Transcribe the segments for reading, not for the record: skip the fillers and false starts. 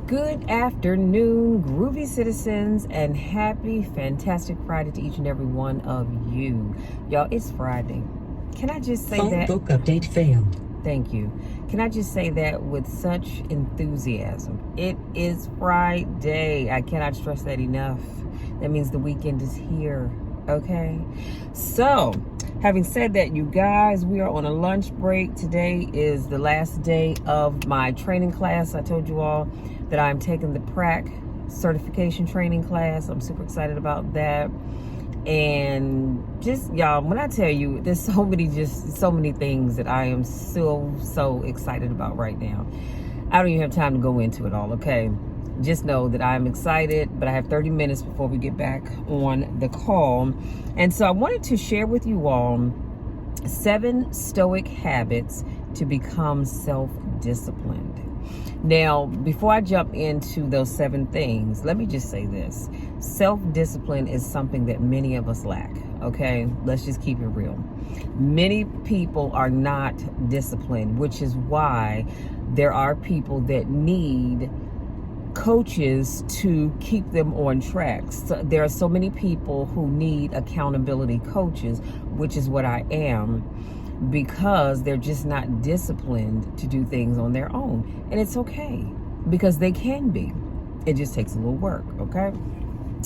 Good afternoon, groovy citizens, and happy, fantastic Friday to each and every one of you. Y'all, it's Friday. Can I just say that? Book update failed. Thank you. Can I just say that with such enthusiasm? It is Friday. I cannot stress that enough. That means the weekend is here. Okay? So, having said that, you guys, we are on a lunch break. Today is the last day of my training class. I told you all that I'm taking the PRAC certification training class. I'm super excited about that. And just, y'all, when I tell you, there's so many things that I am so excited about right now. I don't even have time to go into it all, okay? Just know that I'm excited, but I have 30 minutes before we get back on the call. And so I wanted to share with you all 7 Stoic habits to become self-disciplined. Now, before I jump into those 7 things, let me just say this. Self-discipline is something that many of us lack, okay? Let's just keep it real. Many people are not disciplined, which is why there are people that need coaches to keep them on track. So there are so many people who need accountability coaches, which is what I am, because they're just not disciplined to do things on their own. And it's okay, because they can be. It just takes a little work, okay?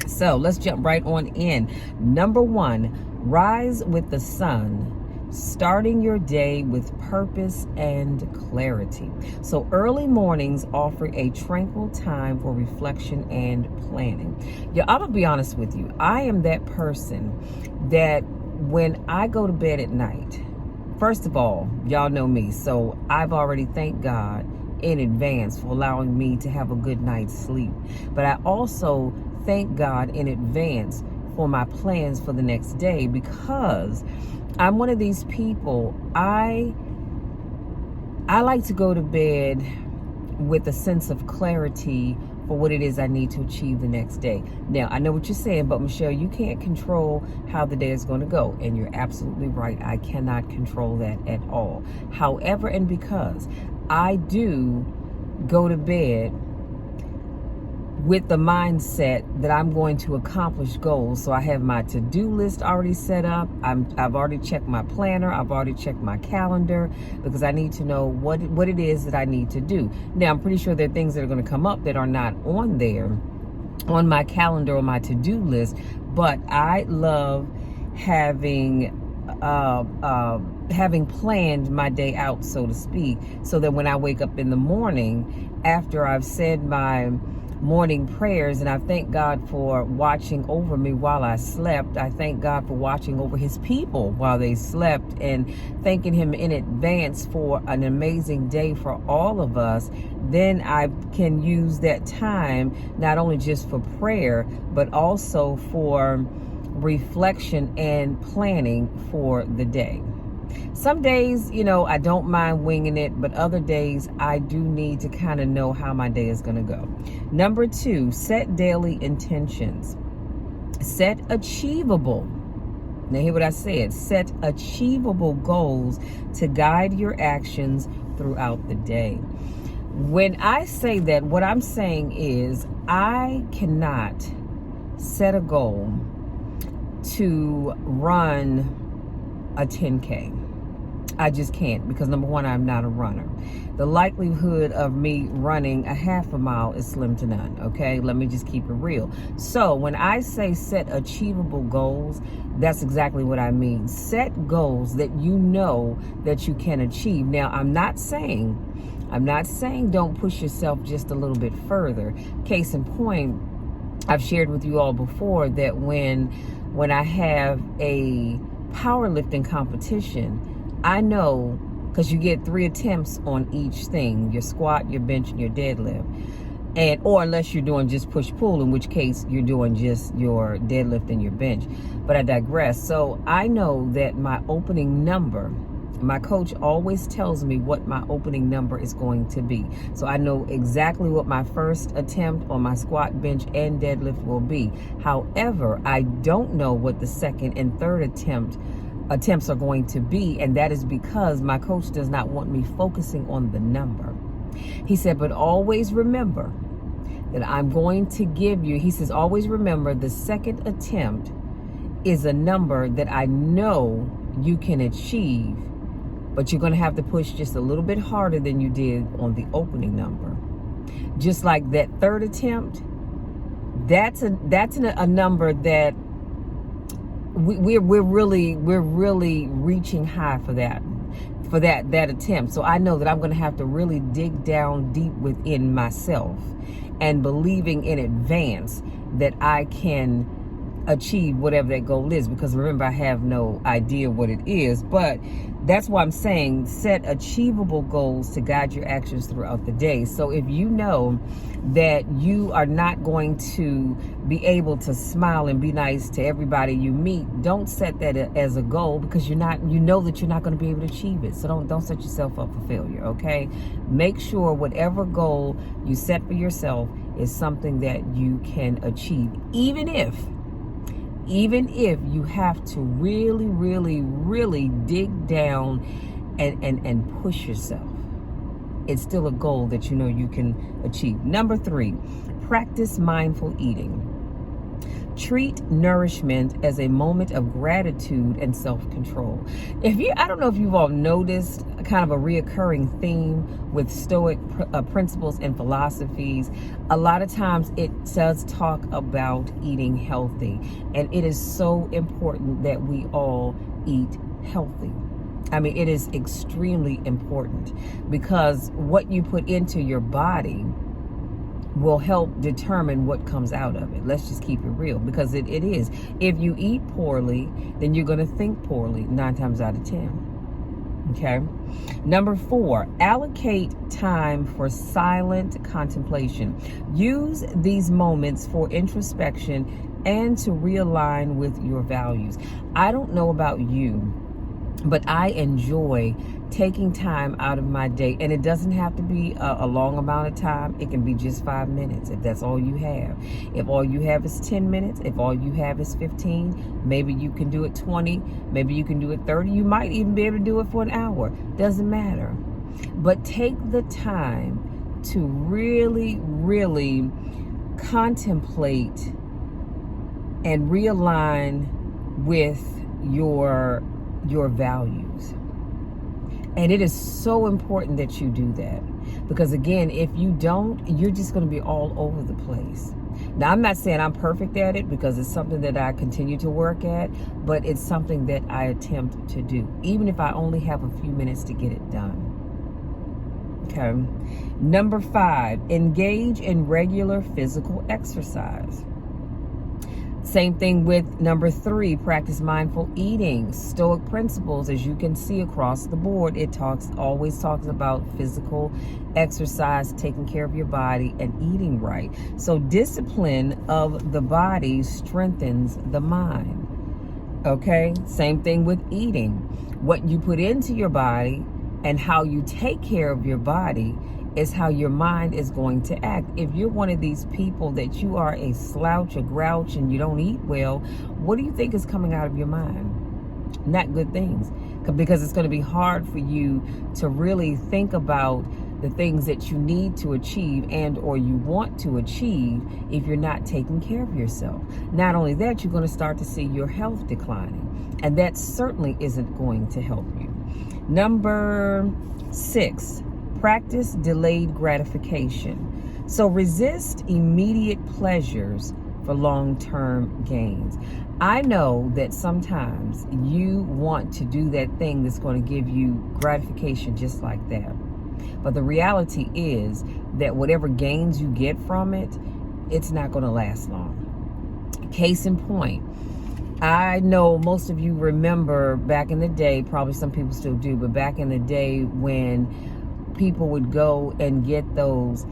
So let's jump right on in. Number 1, rise with the sun. Starting your day with purpose and clarity. So early mornings offer a tranquil time for reflection and planning. Yeah, I'm gonna be honest with you. I am that person that when I go to bed at night, first of all, y'all know me, so I've already thanked God in advance for allowing me to have a good night's sleep. But I also thank God in advance for my plans for the next day, because I'm one of these people, I like to go to bed with a sense of clarity for what it is I need to achieve the next day. Now, I know what you're saying, but Michelle, you can't control how the day is going to go. And you're absolutely right. I cannot control that at all. However, and because I do go to bed with the mindset that I'm going to accomplish goals. So I have my to-do list already set up. I've already checked my planner. I've already checked my calendar, because I need to know what it is that I need to do. Now, I'm pretty sure there are things that are going to come up that are not on there, on my calendar or my to-do list, but I love having planned my day out, so to speak, so that when I wake up in the morning, after I've said my morning prayers, and I thank God for watching over me while I slept. I thank God for watching over his people while they slept, and thanking him in advance for an amazing day for all of us. Then I can use that time not only just for prayer, but also for reflection and planning for the day. Some days, I don't mind winging it, but other days I do need to kind of know how my day is going to go. Number 2, set daily intentions. Set achievable. Now, hear what I said. Set achievable goals to guide your actions throughout the day. When I say that, what I'm saying is I cannot set a goal to run a 10K. I just can't, because number 1, I'm not a runner. The likelihood of me running a half a mile is slim to none, okay? Let me just keep it real. So when I say set achievable goals, that's exactly what I mean. Set goals that you know that you can achieve. Now, I'm not saying don't push yourself just a little bit further. Case in point, I've shared with you all before that when I have a powerlifting competition, I know, because you get 3 attempts on each thing, your squat, your bench, and your deadlift. Or unless you're doing just push-pull, in which case you're doing just your deadlift and your bench. But I digress. So I know that my opening number, my coach always tells me what my opening number is going to be. So I know exactly what my first attempt on my squat, bench, and deadlift will be. However, I don't know what the second and third attempts are going to be, and that is because my coach does not want me focusing on the number. He said, but always remember that I'm going to give you. He says, always remember the second attempt is a number that I know you can achieve, but you're going to have to push just a little bit harder than you did on the opening number. Just like that third attempt, that's a number that we're really reaching high for that attempt. So I know that I'm going to have to really dig down deep within myself and believing in advance that I can achieve whatever that goal is, because remember, I have no idea what it is. But that's why I'm saying set achievable goals to guide your actions throughout the day. So if you know that you are not going to be able to smile and be nice to everybody you meet, don't set that as a goal, because you know that you're not going to be able to achieve it. So don't set yourself up for failure, okay? Make sure whatever goal you set for yourself is something that you can achieve, even if you have to really dig down and push yourself. It's still a goal that you know you can achieve. Number 3, practice mindful eating. Treat nourishment as a moment of gratitude and self-control. I don't know if you've all noticed kind of a reoccurring theme with Stoic principles and philosophies. A lot of times it does talk about eating healthy, and it is so important that we all eat healthy. I mean, it is extremely important, because what you put into your body will help determine what comes out of it. Let's just keep it real, because it is. If you eat poorly, then you're going to think poorly 9 times out of 10. Okay. Number 4, allocate time for silent contemplation. Use these moments for introspection and to realign with your values. I don't know about you, but I enjoy taking time out of my day, and it doesn't have to be a long amount of time. It can be just 5 minutes if that's all you have. If all you have is 10 minutes, if all you have is 15, maybe you can do it 20, maybe you can do it 30. You might even be able to do it for an hour. Doesn't matter. But take the time to really contemplate and realign with your values. And it is so important that you do that, because again, if you don't, you're just going to be all over the place. Now, I'm not saying I'm perfect at it, because it's something that I continue to work at, but it's something that I attempt to do, even if I only have a few minutes to get it done. Okay. Number 5, engage in regular physical exercise. Same thing with number 3, practice mindful eating. Stoic principles, as you can see across the board, it always talks about physical exercise, taking care of your body, and eating right. So discipline of the body strengthens the mind. Okay, same thing with eating. What you put into your body and how you take care of your body is how your mind is going to act. If you're one of these people that you are a slouch, a grouch, and you don't eat well, what do you think is coming out of your mind? Not good things, because it's going to be hard for you to really think about the things that you need to achieve and or you want to achieve if you're not taking care of yourself. Not only that, you're going to start to see your health declining, and that certainly isn't going to help you. Number 6, practice delayed gratification. So resist immediate pleasures for long-term gains. I know that sometimes you want to do that thing that's going to give you gratification just like that. But the reality is that whatever gains you get from it, it's not going to last long. Case in point, I know most of you remember back in the day, probably some people still do, but back in the day when people would go and get those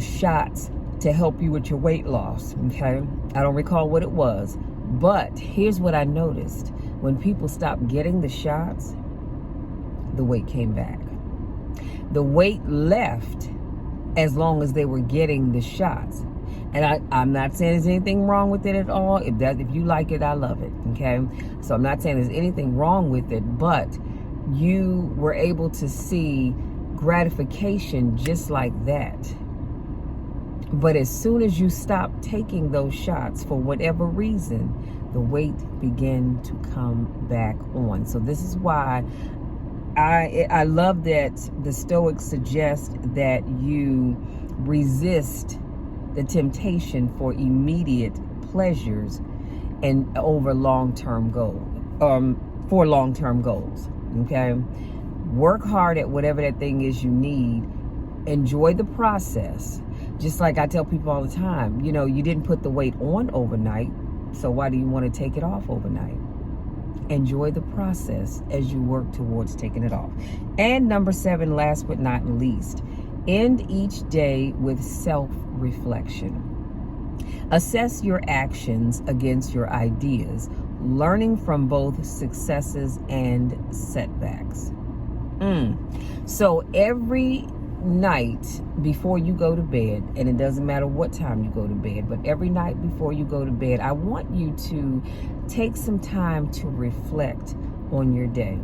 shots to help you with your weight loss. Okay, I don't recall what it was, but here's what I noticed: when people stopped getting the shots, the weight came back. The weight left as long as they were getting the shots. And I'm not saying there's anything wrong with it at all. If you like it, I love it. Okay, so I'm not saying there's anything wrong with it, but you were able to see gratification just like that But as soon as you stop taking those shots, for whatever reason, the weight began to come back on. So this is why I love that the Stoics suggest that you resist the temptation for immediate pleasures and over long-term goals, for long-term goals. Okay, work hard at whatever that thing is you need. Enjoy the process. Just like I tell people all the time, you know, you didn't put the weight on overnight, so why do you want to take it off overnight? Enjoy the process as you work towards taking it off. And number 7, last but not least, end each day with self-reflection. Assess your actions against your ideas, learning from both successes and setbacks. So every night before you go to bed, and it doesn't matter what time you go to bed, but every night before you go to bed, I want you to take some time to reflect on your day.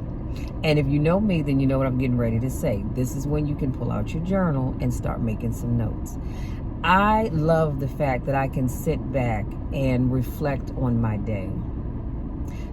And if you know me, then you know what I'm getting ready to say. This is when you can pull out your journal and start making some notes. I love the fact that I can sit back and reflect on my day,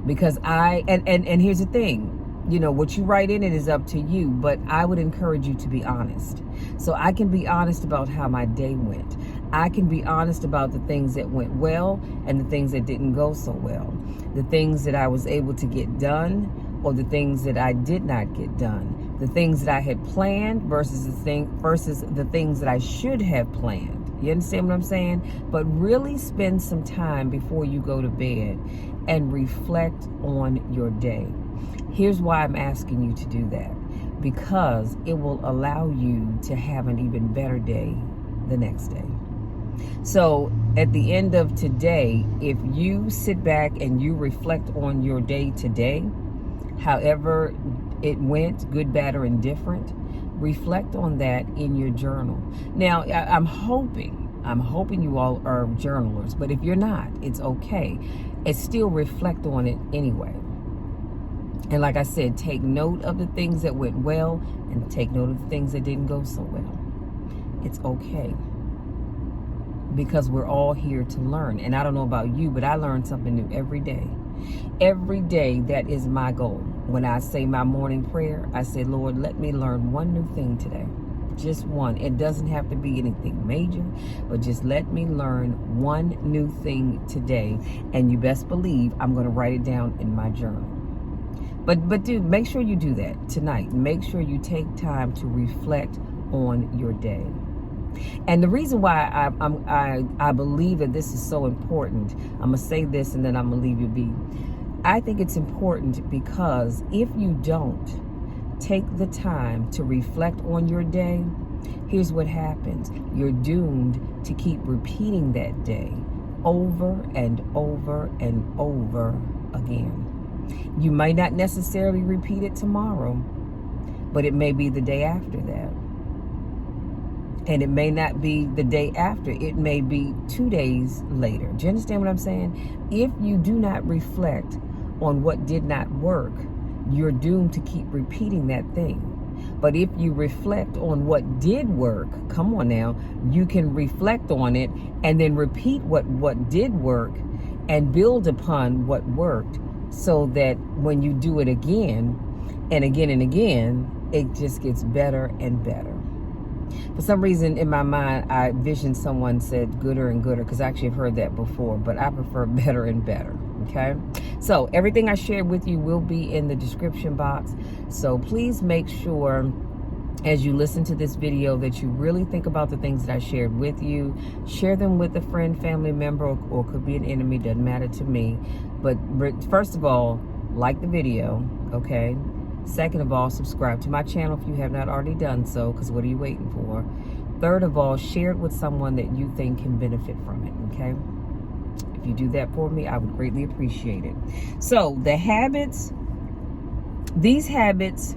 because and here's the thing, you know, what you write in it is up to you, but I would encourage you to be honest. So I can be honest about how my day went. I can be honest about the things that went well and the things that didn't go so well. The things that I was able to get done or the things that I did not get done. The things that I had planned versus the things that I should have planned. You understand what I'm saying? But really spend some time before you go to bed and reflect on your day. Here's why I'm asking you to do that. Because it will allow you to have an even better day the next day. So at the end of today, if you sit back and you reflect on your day today, however it went, good, bad, or indifferent, reflect on that in your journal. Now, I'm hoping you all are journalers, but if you're not, it's okay. And still reflect on it anyway. And like I said, take note of the things that went well and take note of the things that didn't go so well. It's okay. Because we're all here to learn. And I don't know about you, but I learn something new every day. Every day, that is my goal. When I say my morning prayer, I say, Lord, let me learn one new thing today. Just one. It doesn't have to be anything major, but just let me learn one new thing today. And you best believe I'm going to write it down in my journal. But dude, make sure you do that tonight. Make sure you take time to reflect on your day. And the reason why I believe that this is so important, I'm going to say this and then I'm going to leave you be. I think it's important because if you don't take the time to reflect on your day, here's what happens. You're doomed to keep repeating that day over and over and over again. You might not necessarily repeat it tomorrow, but it may be the day after that. And it may not be the day after. It may be 2 days later. Do you understand what I'm saying? If you do not reflect on what did not work, you're doomed to keep repeating that thing. But if you reflect on what did work, come on now, you can reflect on it and then repeat what did work and build upon what worked, so that when you do it again and again and again, it just gets better and better. For some reason in my mind, I envisioned someone said gooder and gooder, because I actually have heard that before, but I prefer better and better. Okay, so everything I shared with you will be in the description box. So please make sure as you listen to this video that you really think about the things that I shared with you. Share them with a friend, family member, or could be an enemy, doesn't matter to me. But first of all, like the video, okay? Second of all, subscribe to my channel if you have not already done so, because what are you waiting for? Third of all, share it with someone that you think can benefit from it, okay? If you do that for me, I would greatly appreciate it. So the habits, these habits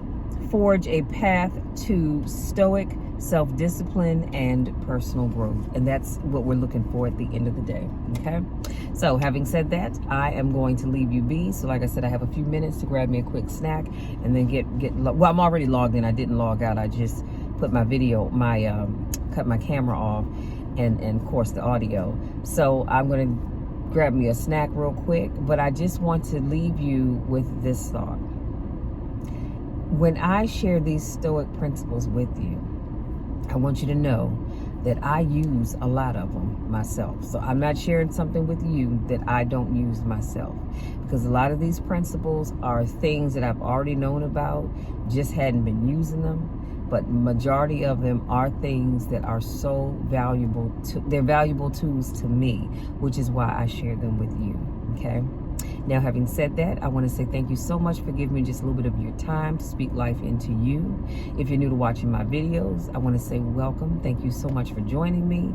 forge a path to stoic self-discipline and personal growth. And that's what we're looking for at the end of the day, okay? So having said that, I am going to leave you be. So like I said, I have a few minutes to grab me a quick snack and then well, I'm already logged in. I didn't log out. I just put my video, cut my camera off. and of course the audio. So I'm going to grab me a snack real quick, but I just want to leave you with this thought. When I share these Stoic principles with you, I want you to know that I use a lot of them myself. So I'm not sharing something with you that I don't use myself, because a lot of these principles are things that I've already known about, just hadn't been using them. But majority of them are things that are so valuable. They're valuable tools to me, which is why I share them with you, okay? Now, having said that, I want to say thank you so much for giving me just a little bit of your time to speak life into you. If you're new to watching my videos, I want to say welcome. Thank you so much for joining me.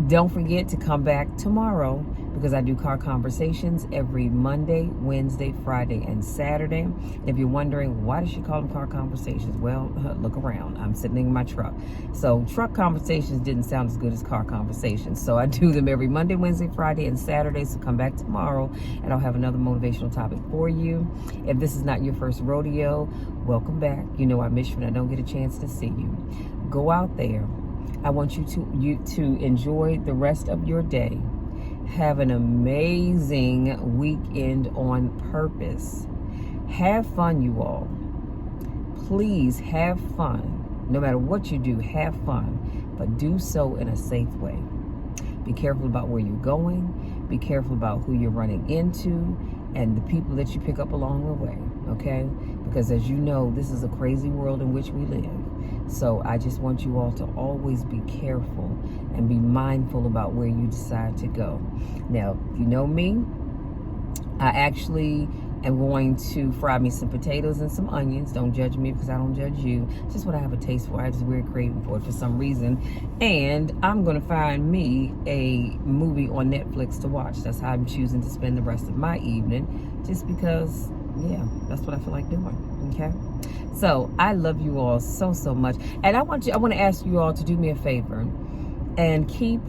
Don't forget to come back tomorrow, because I do car conversations every Monday, Wednesday, Friday, and Saturday. If you're wondering, why does she call them car conversations? Well, look around. I'm sitting in my truck. So truck conversations didn't sound as good as car conversations. So I do them every Monday, Wednesday, Friday, and Saturday. So come back tomorrow and I'll have another motivational topic for you. If this is not your first rodeo, welcome back. You know I miss you and I don't get a chance to see you. Go out there. I want you to enjoy the rest of your day. Have an amazing weekend on purpose. Have fun, you all. Please have fun. No matter what you do, have fun, but do so in a safe way. Be careful about where you're going. Be careful about who you're running into and the people that you pick up along the way, okay? Because as you know, this is a crazy world in which we live. So I just want you all to always be careful and be mindful about where you decide to go. Now, you know me, I actually am going to fry me some potatoes and some onions. Don't judge me, because I don't judge you. It's just what I have a taste for. I have this weird craving for it for some reason. And I'm going to find me a movie on Netflix to watch. That's how I'm choosing to spend the rest of my evening, just because, yeah, that's what I feel like doing, okay? So I love you all so, so much. And I want to ask you all to do me a favor and keep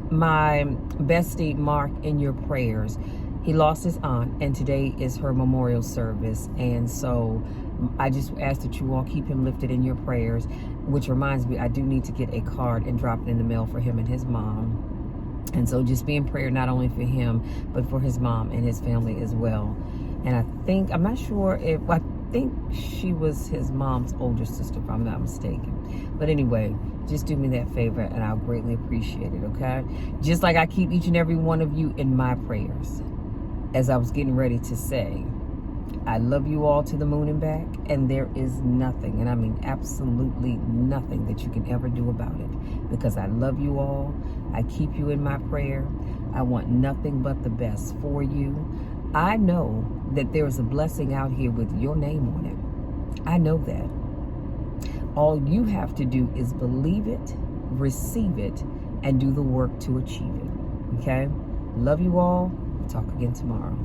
my bestie Mark in your prayers. He lost his aunt, and today is her memorial service. And so I just ask that you all keep him lifted in your prayers, which reminds me, I do need to get a card and drop it in the mail for him and his mom. And so just be in prayer, not only for him, but for his mom and his family as well. And I'm not sure if, I think she was his mom's older sister, if I'm not mistaken. But anyway, just do me that favor and I'll greatly appreciate it, okay? Just like I keep each and every one of you in my prayers. As I was getting ready to say, I love you all to the moon and back, and there is nothing, and I mean absolutely nothing, that you can ever do about it, because I love you all. I keep you in my prayer. I want nothing but the best for you. I know that there is a blessing out here with your name on it. I know that. All you have to do is believe it, receive it, and do the work to achieve it, okay? Love you all. Talk again tomorrow.